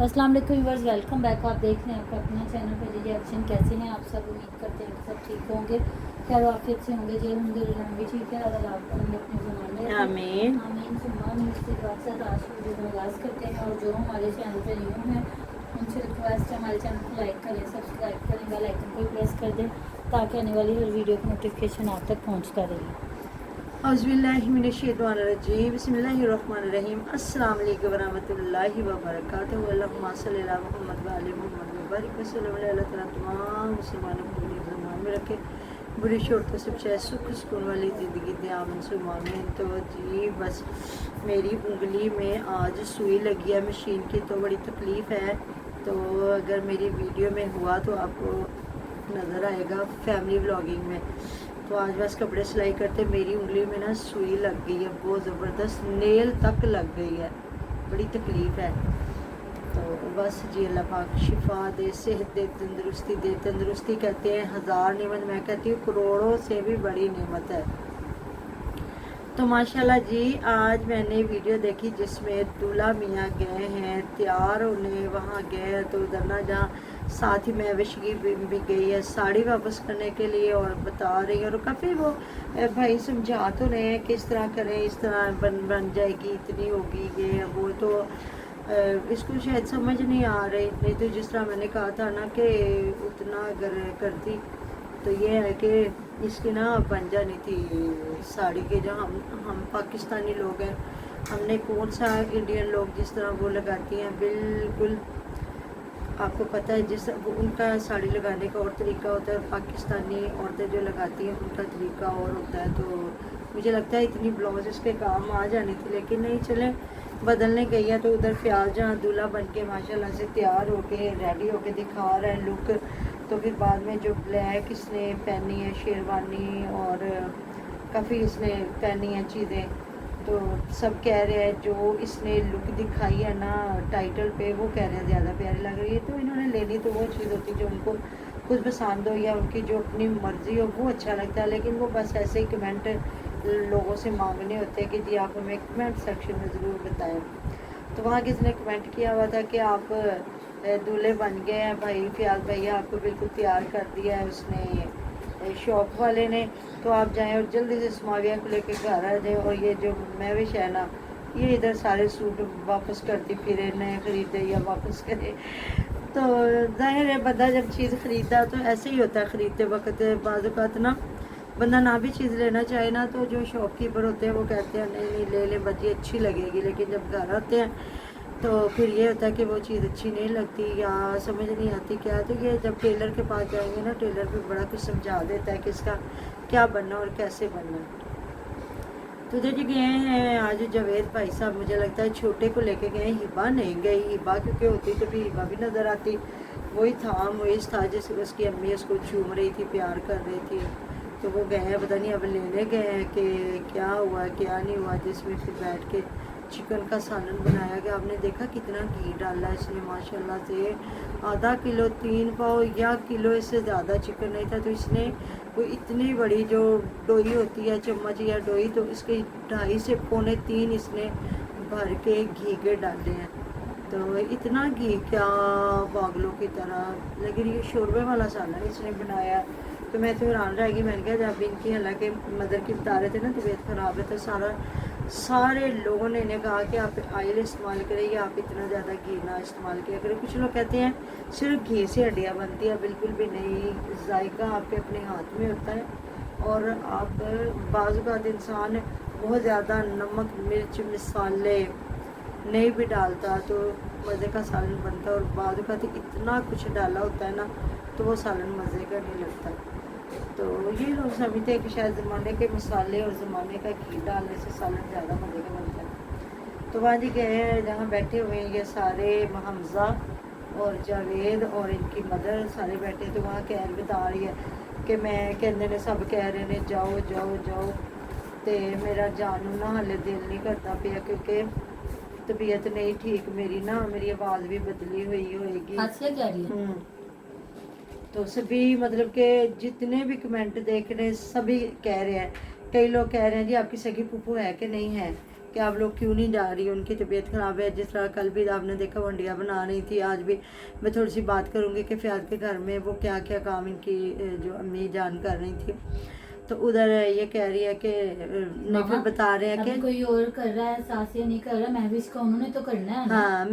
अस्सलाम वालेकुम viewers, welcome back. आप देख रहे हैं आपका अपना चैनल पे जी एक्शन। कैसे हैं आप सब? उम्मीद करते हैं कि सब ठीक होंगे, खैर वाफियत से होंगे जी। अलहमदुलिल्लाह हम भी ठीक है। अल्लाह आपको हमें अपने ज़माने में आमीन। आमीन सुम्मा आमीन से दुआ के साथ आज की वीडियो का आगाज़ करते हैं। और जो हमारे चैनल पे न्यू हैं उनसे रिक्वेस्ट है हमारे चैनल को लाइक करें, सब्सक्राइब करें, बेल आइकन को प्रेस कर दें ताकि आने वाली हर वीडियो की नोटिफिकेशन आप तक पहुँचता रहे। औज़ुबिल्लाहिमिनश्शैतानिर्रजीम बिस्मिल्लाहिर्रहमानिर्रहीम अस्सलाम वालेकुम वरहमतुल्लाहि वबरकातुहू। अल्लाहुम्मा सल्लि अला मुहम्मद व आलि मुहम्मद व बारिक वसल्लम। अल्लाह ताला तमाम मुसलमानों को अपनी ज़ुबान में रखे, बुरी शोरतों से बचाए, सुख सुकून वाली ज़िंदगी दे। आमीन सुम्मा आमीन। तो जी बस मेरी उंगली में आज सुई लगी है मशीन की, तो बड़ी तकलीफ़ है। तो अगर मेरी वीडियो में हुआ तो आपको नज़र आएगा फैमिली व्लॉगिंग में। तो आज बस कपड़े सिलाई करते मेरी उंगली में ना सुई लग गई है, बहुत ज़बरदस्त, नेल तक लग गई है, बड़ी तकलीफ़ है। तो बस जी अल्लाह पाक शिफा दे, सेहत दे, तंदुरुस्ती दे। तंदुरुस्ती कहते हैं हज़ार नेमत, मैं कहती हूँ करोड़ों से भी बड़ी नेमत है। तो माशाल्लाह जी आज मैंने वीडियो देखी जिसमें दूल्हा मियाँ गए हैं तैयार होने, वहाँ गए तो उधर ना जहाँ साथ ही महविश की भी गई है साड़ी वापस करने के लिए, और बता रही है और काफ़ी वो भाई समझा तो रहे हैं किस तरह करें, इस तरह बन जाएगी, इतनी होगी ये वो। तो इसको शायद समझ नहीं आ रही, नहीं तो जिस तरह मैंने कहा था ना कि उतना अगर करती तो ये है कि इसकी ना बन जानी थी साड़ी के। जो हम पाकिस्तानी लोग हैं, हमने कौन सा इंडियन लोग जिस तरह वो लगाती हैं बिल्कुल आपको पता है, जिस वो उनका साड़ी लगाने का और तरीका होता है, पाकिस्तानी औरतें जो लगाती हैं उनका तरीका और होता है। तो मुझे लगता है इतनी ब्लाउज इसके काम आ जानी थी, लेकिन नहीं, चले बदलने गई है। तो उधर फ़याज जहाँ दूल्हा बन के माशाल्लाह से तैयार होके रेडी होके दिखा रहा है लुक। तो फिर बाद में जो ब्लैक इसने पहनी है शेरवानी और काफ़ी इसने पहनी है चीज़ें, तो सब कह रहे हैं जो इसने लुक दिखाई है ना टाइटल पे, वो कह रहे हैं ज़्यादा प्यारी लग रही है। तो इन्होंने लेनी तो वो चीज़ होती है जो उनको खुद पसंद हो या उनकी जो अपनी मर्ज़ी हो, वो अच्छा लगता है। लेकिन वो बस ऐसे ही कमेंट लोगों से मांगने होते हैं कि जी आप हमें कमेंट सेक्शन में ज़रूर बताएं। तो वहाँ किसी ने कमेंट किया हुआ था कि आप दूल्हे बन गए हैं भाई, फ़याज़ भैया आपको बिल्कुल तैयार कर दिया है उसने शॉप वाले ने, तो आप जाएं और जल्दी से समाविया को लेके घर आ जाएं। और ये जो महविश है ना, ये इधर सारे सूट वापस करती फिरे, नए ख़रीदे या वापस करे। तो ज़ाहिर है बंदा जब चीज़ ख़रीदता तो ऐसे ही होता है, ख़रीदते वक्त बाज़ औक़ात ना बंदा ना भी चीज़ लेना चाहे ना, तो जो शॉपकीपर होते हैं वो कहते हैं नहीं नहीं ले ले बच्ची अच्छी लगेगी, लेकिन जब घर आते हैं तो फिर ये होता है कि वो चीज़ अच्छी नहीं लगती या समझ नहीं आती क्या। तो ये जब टेलर के पास जाएंगे ना, टेलर भी बड़ा कुछ समझा देता है कि इसका क्या बनना और कैसे बनना। तो उधर जी गए हैं आज जावेद भाई साहब, मुझे लगता है छोटे को लेके गए, हिबा नहीं गई। हिबा क्योंकि होती तो फिर हिबा भी नज़र आती, वही था मुइज़ था जिससे उसकी अम्मी उसको चूम रही थी, प्यार कर रही थी। तो वो गए हैं, पता नहीं अब लेने गए हैं कि क्या हुआ क्या नहीं हुआ। जिसमें फिर बैठ के चिकन का सालन बनाया गया। आपने देखा कितना घी डाला है इसने माशाल्लाह से, आधा किलो 3 पाव या किलो इससे ज़्यादा चिकन नहीं था। तो इसने वो इतनी बड़ी जो डोई होती है चम्मच या डोई, तो इसके 2.5 से पौने 3 इसने भर के घी के डाले हैं। तो इतना घी क्या पागलों की तरह, लेकिन ये शोरबे वाला सालन इसने बनाया। तो मैं तो हैरान रह गई। मैंने कहा जब इनकी हालांकि मदर की बता रहे थे ना तबीयत ख़राब है, तो सारे लोगों ने इन्हें कहा कि आप ऑयल इस्तेमाल करें या आप इतना ज़्यादा घी ना इस्तेमाल किया करें। कुछ लोग कहते हैं सिर्फ घी से हड्डियाँ बनती है, बिल्कुल भी नहीं, जायका आपके अपने हाथ में होता है। और आप बाज़ औक़ात इंसान बहुत ज़्यादा नमक मिर्च मसाले नहीं भी डालता तो मज़े का सालन बनता है, और बाज़ औक़ात इतना कुछ डाला होता है ना तो वो सालन मज़े का नहीं लगता। तो ये लोग समझते हैं कि शायद ज़माने के मसाले और ज़माने का घी डालने से सालन ज़्यादा मज़े का बनता है। तो वहाँ जी गए हैं जहाँ बैठे हुए हैं ये सारे, हमज़ा और जावेद और इनकी मदर सारे बैठे। तो वहाँ कैर बता रही है कि मैं कहने ने सब कह रहे ने जाओ जाओ जाओ, तो मेरा जानू ना हाले दिल नहीं करता पिया क्योंकि तबीयत नहीं ठीक मेरी ना, मेरी आवाज़ भी बदली हुई होएगी। क्या रही है? तो सभी मतलब कि जितने भी कमेंट देख रहे हैं सभी कह रहे हैं, कई लोग कह रहे हैं जी आपकी सगी फूफू है कि नहीं है, कि आप लोग क्यों नहीं जा रही, उनकी तबीयत ख़राब है। जिस तरह कल भी आपने देखा वंडिया बना रही थी, आज भी मैं थोड़ी सी बात करूँगी कि फ़याज़ के घर में वो क्या क्या काम इनकी जो अम्मी जान कर रही थी। तो उधर ये कह रही है कि नहीं, फिर बता रहे हैं कि कोई और कर रहा है, सासिया नहीं कर रहा, महविश का उन्होंने तो करना है ना। हाँ,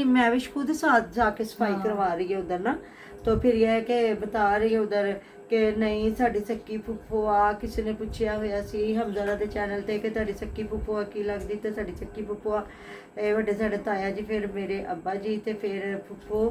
महविश खुद साथ जाके सफाई करवा रही है उधर ना। तो फिर यह है कि बता रही है उधर कि नहीं साड़ी सक्की फुफुआ, किसी ने पूछा होया सी हमज़रा दे चैनल ते कि ताड़ी सक्की फुफुआ की लगदी, ते साड़ी सक्की फुफुआ वड्डे साढ़े ताया जी, फिर मेरे अब्बा जी, ते फिर फुफू।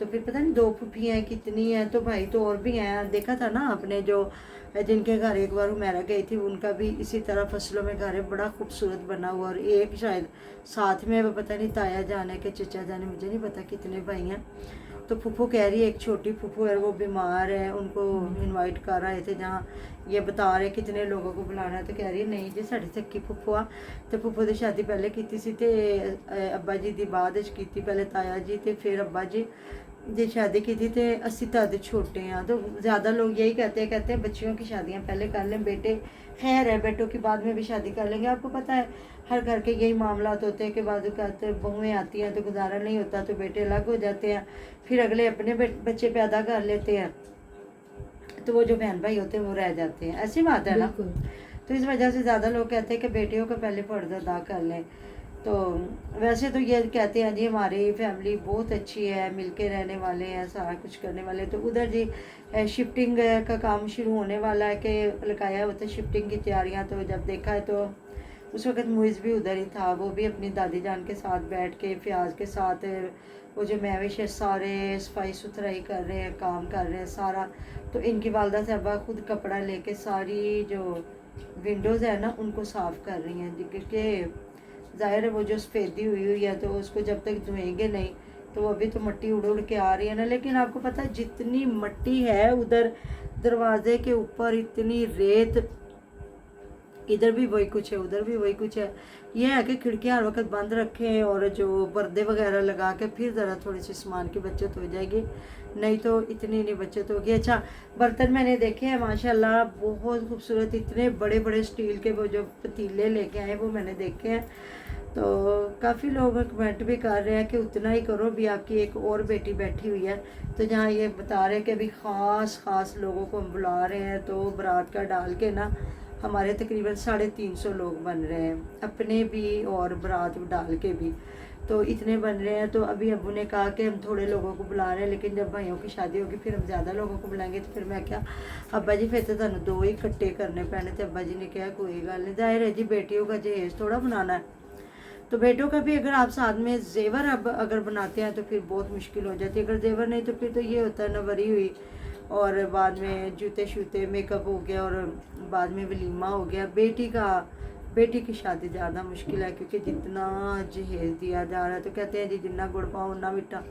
तो फिर पता नहीं 2 फुफियाँ कितनी हैं, तो भाई तो और भी हैं। देखा था ना आपने जो जिनके घर एक बार हुमैरा गई थी, उनका भी इसी तरह फसलों में घर है, बड़ा खूबसूरत बना हुआ। और एक शायद साथ में वो पता नहीं ताया जाने के चचा जाने, मुझे नहीं पता कितने भाई हैं। तो फूफू कह रही है एक छोटी फूफू है, वो बीमार है, उनको इनवाइट कर रहे थे, जहाँ ये बता रहे कितने लोगों को बुलाना है। तो कह रही है नहीं जी साड़ी सक्की फूफू आ। तो फूफू की शादी पहले की सी, ते अब्बा जी की बाद की, पहले ताया जी ते फिर अब्बा जी जी शादी की थी। तो अस्सी तद छोटे हैं, तो ज़्यादा लोग यही कहते हैं बच्चियों की शादियाँ पहले कर लें, बेटे खैर है बेटों की बाद में भी शादी कर लेंगे। आपको पता है हर घर के यही मामलात होते हैं कि बाद कहते बहुएँ आती हैं तो गुजारा नहीं होता, तो बेटे अलग हो जाते हैं, फिर अगले अपने बच्चे पैदा कर लेते हैं, तो वो जो बहन भाई होते हैं वो रह जाते हैं। ऐसी बात है ना। तो इस वजह से ज़्यादा लोग कहते हैं कि बेटियों का पहले फ़र्ज अदा कर लें। तो वैसे तो ये कहते हैं जी हमारी फैमिली बहुत अच्छी है, मिलके रहने वाले हैं, सारा कुछ करने वाले। तो उधर जी शिफ्टिंग का काम शुरू होने वाला है कि लगाया होता है शिफ्टिंग की तैयारियां। तो जब देखा है तो उस वक़्त मुइज़ भी उधर ही था, वो भी अपनी दादी जान के साथ बैठ के फ़याज़ के साथ वो जो महविश है सारे सफाई सुथराई कर रहे हैं, काम कर रहे हैं सारा। तो इनकी वालदा साहबा खुद कपड़ा लेके सारी जो विंडोज़ है ना उनको साफ़ कर रही हैं, क्योंकि ज़ाहिर है वो जो सफ़ेदी हुई है तो उसको जब तक धोएंगे नहीं तो वो अभी तो मिट्टी उड़ उड़ के आ रही है ना। लेकिन आपको पता है जितनी मिट्टी है उधर दरवाजे के ऊपर, इतनी रेत, इधर भी वही कुछ है, उधर भी वही कुछ है। यह है कि खिड़कियाँ हर वक्त बंद रखें और जो पर्दे वगैरह लगा के फिर ज़रा थोड़ी सी सामान की बचत हो जाएगी, नहीं तो इतनी नहीं बचत होगी। अच्छा, बर्तन मैंने देखे हैं माशाल्लाह बहुत खूबसूरत, इतने बड़े बड़े स्टील के वो जो पतीले लेके आए वो मैंने देखे हैं। तो काफ़ी लोग कमेंट भी कर रहे हैं कि उतना ही करो, भी आपकी एक और बेटी बैठी हुई है। तो जहाँ ये बता रहे हैं कि अभी ख़ास लोगों को हम बुला रहे हैं, तो बारात का डाल के ना हमारे तकरीबन 350 लोग बन रहे हैं, अपने भी और बारात डाल के भी, तो इतने बन रहे हैं। तो अभी अब्बू ने कहा कि हम थोड़े लोगों को बुला रहे हैं, लेकिन जब भाइयों की शादी होगी फिर हम ज़्यादा लोगों को बुलाएंगे। तो फिर मैं क्या अब्बा जी फिर तो तुहानू 2 ही इकट्ठे करने पैने। तो अब्बा जी ने कहा कोई गल नहीं, जाहिर है जी बेटियों का जहेज थोड़ा बनाना है, तो बेटों का भी अगर आप साथ में जेवर अब अगर बनाते हैं तो फिर बहुत मुश्किल हो जाती है। अगर जेवर नहीं तो फिर तो ये होता है नवरी हुई और बाद में जूते शूते मेकअप हो गया और बाद में वलीमा हो गया। बेटी की शादी ज़्यादा मुश्किल है, क्योंकि जितना जहेज दिया जा रहा है, तो कहते हैं जी जितना गुड़ पाओ उतना मीठा,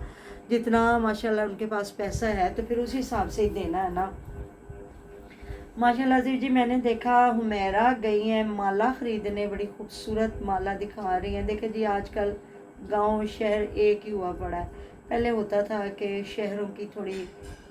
जितना माशाल्लाह उनके पास पैसा है तो फिर उस हिसाब से ही देना है ना। माशाल्लाह से जी मैंने देखा हुमैरा गई हैं माला ख़रीदने, बड़ी खूबसूरत माला दिखा रही हैं। देखें जी आजकल गांव शहर एक ही हुआ पड़ा है। पहले होता था कि शहरों की थोड़ी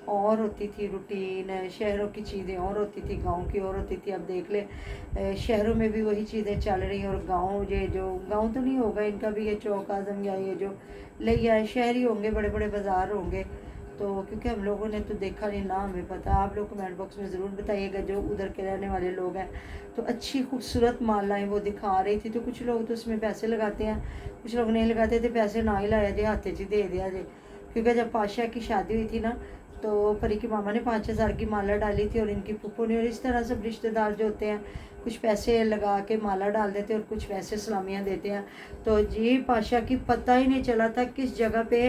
और होती थी रूटीन, शहरों की चीज़ें और होती थी, गांव की और होती थी। अब देख ले शहरों में भी वही चीज़ें चल रही हैं, और गांव ये जो गांव तो नहीं होगा इनका भी, ये चौक आज़म या ये जो लिया शहरी होंगे, बड़े बड़े बाज़ार होंगे। तो क्योंकि हम लोगों ने तो देखा नहीं ना, हमें पता। आप लोग कमेंट बॉक्स में ज़रूर बताइएगा जो उधर के रहने वाले लोग हैं। तो अच्छी खूबसूरत मालाएं वो दिखा रही थी। तो कुछ लोग तो उसमें पैसे लगाते हैं, कुछ लोग नहीं लगाते थे, पैसे ना ही लाया जे हाथ च दे दिया जे। क्योंकि जब पाशा की शादी हुई थी ना तो परी की मामा ने 5000 की माला डाली थी और इनकी फूफो ने, और इस तरह सब रिश्तेदार जो होते हैं कुछ पैसे लगा के माला डाल देते हैं और कुछ पैसे सलामियाँ देते हैं। तो जी पाशा की पता ही नहीं चला था किस जगह पे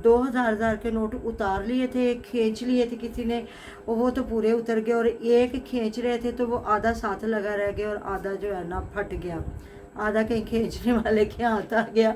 2000 के नोट उतार लिए थे, खींच लिए थे किसी ने, वो तो पूरे उतर गए, और एक खींच रहे थे तो वो आधा साथ लगा रह गया और आधा जो है ना फट गया। आधा कहीं खींचने वाले के हाथ आ गया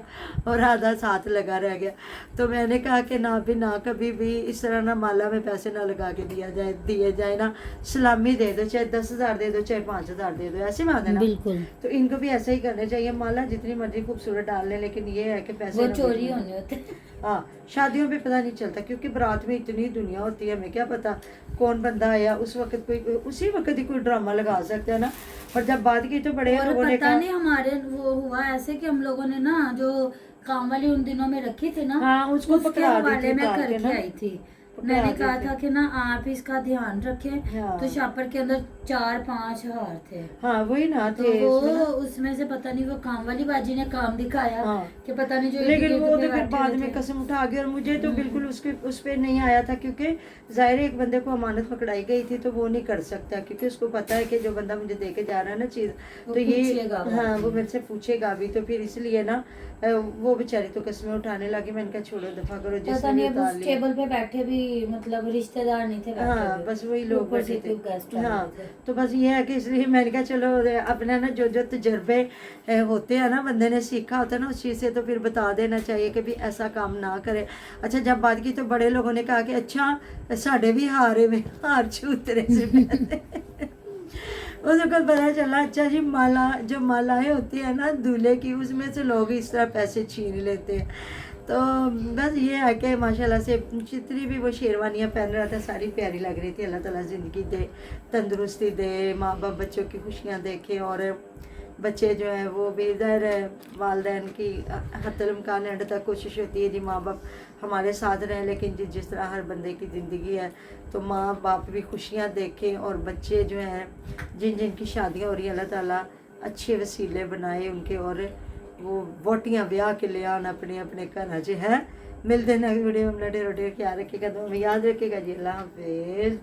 और आधा साथ लगा रह गया। तो मैंने कहा कि ना भी ना कभी भी इस तरह ना माला में पैसे ना लगा के दिए जाए ना, सलामी दे दो, चाहे 10,000 दे दो, चाहे 5,000 दे दो, ऐसी बात है ना। बिल्कुल। तो इनको भी ऐसा ही करना चाहिए। माला जितनी मर्जी खूबसूरत डाल लें, लेकिन ये है कि पैसे वो चोरी होने होते हाँ, शादियों पे पता नहीं चलता क्योंकि बारात में इतनी दुनिया होती है, हमें क्या पता कौन बंदा आया उस वक्त, कोई उसी वक्त ही कोई ड्रामा लगा सकता है ना। और जब बात की तो बड़े और लोगों ने पता कहा, नहीं हमारे वो हुआ ऐसे कि हम लोगों ने ना जो काम वाली उन दिनों में रखी थी ना, हाँ, उसको उसके पकड़ा दी हवाले थी में उतार के करके ना। आई थी। पकड़ा मैंने दी कहा थी। था कि ना आप इसका ध्यान रखें। हाँ। तो शापर के अंदर 4-5 हार थे। हाँ वही ना तो थे वो इसमें ना। उसमें से पता नहीं वो काम वाली बाजी ने काम दिखाया हाँ। कि पता नहीं जो लेकिन इर्द वो गिर्द तो पे फिर बैठे बाद हुए में थे। कसम उठा गई, और मुझे तो बिल्कुल उसके उस पे नहीं आया था क्योंकि जाहिर है एक बंदे को अमानत पकड़ाई गई थी तो वो नहीं कर सकता, क्योंकि उसको पता है कि जो बंदा मुझे दे के जा रहा है ना चीज़, वो तो ये पूछेगा हाँ बाकी। वो मेरे से पूछेगा भी, तो फिर इसलिए ना वो बेचारी तो कस्में उठाने लगी। मैंने कहा छोड़ो दफा करो, पता जिसने नहीं भी अब उतार उस लिया। टेबल पे बैठे भी मतलब रिश्तेदार नहीं थे बैठे हाँ हुए। बस वही लोग ऊपर से बैठे कोई गेस्ट थे। आए हाँ थे। तो बस ये है कि इसलिए मैंने कहा चलो अपना ना जो जो तजर्बे होते हैं ना, बंदे ने सीखा होता है ना उस चीज़ से, तो फिर बता देना चाहिए कि भी ऐसा काम ना करे। अच्छा जब बात की तो बड़े लोगों ने कहा कि अच्छा साढ़े भी हारे में हार छूतरे से पहले उसको पता चला अच्छा जी माला जो मालाएं होती है ना दूल्हे की, उसमें से लोग इस तरह पैसे छीन लेते हैं। तो बस ये है कि माशाल्लाह से जितनी भी वो शेरवानियाँ पहन रहा था सारी प्यारी लग रही थी। अल्लाह ताला ज़िंदगी दे, तंदुरुस्ती दे, माँ बाप बच्चों की खुशियाँ देखे, और बच्चे जो है वो भी इधर वालदैन की हत्तल इम्कान एंड तक कोशिश होती है जी माँ बाप हमारे साथ रहें, लेकिन जिस तरह हर बंदे की ज़िंदगी है तो माँ बाप भी खुशियाँ देखें, और बच्चे जो हैं जिन जिन की शादियाँ हो रही हैं अल्लाह ताला अच्छे वसीले बनाए उनके, और वो वोटियाँ ब्याह के ले आन अपने अपने घर च है। मिलते हैं वीडियो में, लड़े रोटे ख्याल रखिएगा, तो हमें याद रखिएगा जी। अल्लाह हाफिज़।